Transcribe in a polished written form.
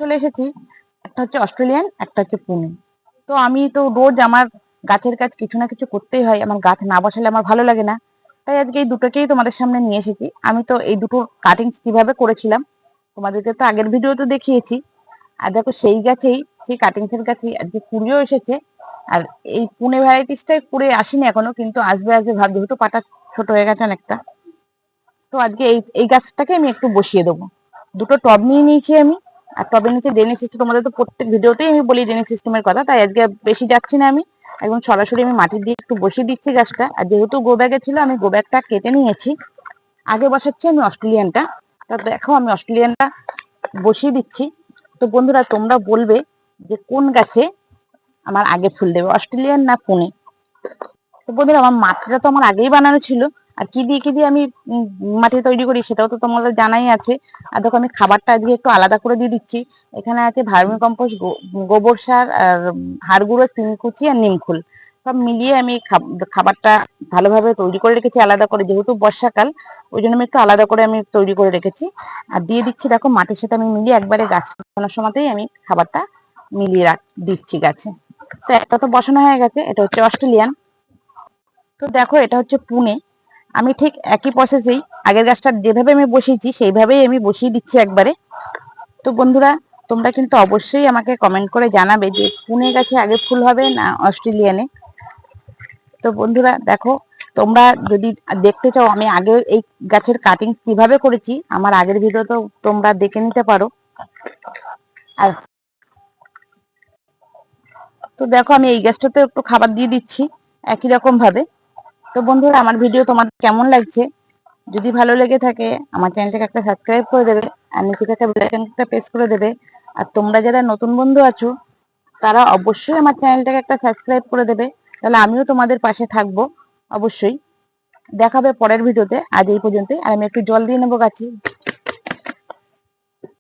চলে এসেছি, একটা হচ্ছে অস্ট্রেলিয়ান, একটা হচ্ছে পুনে। তো আমি তো রোজ আমার গাছের কাজ কিছু না কিছু করতেই হয়, আমার গাছ না বসালে আমার ভালো লাগে না। তাই আজকে এই দুটোকেই তোমাদের সামনে নিয়ে এসেছি। আমি তো এই দুটো কাটিংস কিভাবে করেছিলাম তোমাদেরকে তো আগের ভিডিওতে দেখিয়েছি। আর দেখো সেই গাছেই, সেই কাটিংস এর গাছেই আজকে কুড়িও এসেছে। আর এই পুনে ভ্যারাইটিসটাই কুড়ে আসেনি এখনো, কিন্তু আসবে আসবে ভাব, যেহেতু পাতা ছোট হয়ে গেছে অনেকটা। তো আজকে এই এই গাছটাকে আমি একটু বসিয়ে দেবো। দুটো টব নিয়ে নিয়েছি আমি। আর টবের নিচে ড্রেনেজ সিস্টেম, তোমাদের তো প্রত্যেক ভিডিওতেই আমি বলি ড্রেনেজ সিস্টেমের কথা, তাই আজকে বেশি যাচ্ছি না আমি। একদম সরাসরি আমি মাটি দিয়ে একটু বসিয়ে দিচ্ছি গাছটা। আর যেহেতু গো ব্যাগে ছিল, আমি গো ব্যাগটা কেটে নিয়েছি। আগে বসাচ্ছি আমি অস্ট্রেলিয়ানটা। তা দেখো আমি অস্ট্রেলিয়ানটা বসিয়ে দিচ্ছি। তো বন্ধুরা তোমরা বলবে যে কোন গাছে আমার আগে ফুল দেবে, অস্ট্রেলিয়ান না পুনে। তো বন্ধুরা আমার মাটিটা তো আমার আগেই বানানো ছিল। আর কি দিয়ে আমি মাটি তৈরি করি সেটাও তো তোমাদের জানাই আছে। আর দেখো আমি খাবারটা আজকে একটু আলাদা করে দিয়ে দিচ্ছি। এখানে আছে ভার্মি কম্পোস্ট, গোবর সার, আর হাড় গুঁড়ো, তিনকুচি আর নিমখোল, সব মিলিয়ে আমি খাবারটা ভালোভাবে তৈরি করে রেখেছি আলাদা করে, যেহেতু বর্ষাকাল ওই জন্য আমি একটু আলাদা করে আমি তৈরি করে রেখেছি। আর দিয়ে দিচ্ছি দেখো মাটির সাথে আমি মিলিয়ে একবারে গাছ বসানোর সময়তেই আমি খাবারটা মিলিয়ে দিচ্ছি গাছে। তো একটা তো বসানো হয়ে গেছে, এটা হচ্ছে অস্ট্রেলিয়ান। তো দেখো এটা হচ্ছে পুনে। আমি ঠিক একই প্রসেসেই আগের গাছটা যেভাবে আমি বসিয়েছি সেইভাবেই আমি বসিয়ে দিচ্ছি একবারে। তো বন্ধুরা তোমরা কিন্তু অবশ্যই আমাকে কমেন্ট করে জানাবে যে পুনে গাছে আগে ফুল হবে না অস্ট্রেলিয়ানে। তো বন্ধুরা দেখো, তোমরা যদি দেখতে চাও আমি আগে এই গাছের কাটিং কিভাবে করেছি, আমার আগের ভিডিও তো তোমরা দেখে নিতে পারো। আর তো দেখো আমি এই গাছটাতে একটু খাবার দিয়ে দিচ্ছি একই রকম ভাবে। তো বন্ধুরা আমার ভিডিও তোমাদের কেমন লাগছে, যদি ভালো লেগে থাকে আমার চ্যানেলটাকে একটা সাবস্ক্রাইব করে দেবে, আর নিচে থাকা বেল আইকনটা প্রেস করে দেবে। আর তোমরা যারা নতুন বন্ধু আছো তারা অবশ্যই আমার চ্যানেলটাকে একটা সাবস্ক্রাইব করে দেবে, তাহলে আমিও তোমাদের পাশে থাকবো অবশ্যই। দেখাবে পরের ভিডিওতে, আজ এই পর্যন্তই। আর আমি একটু জল দিয়ে নেবো গাছে।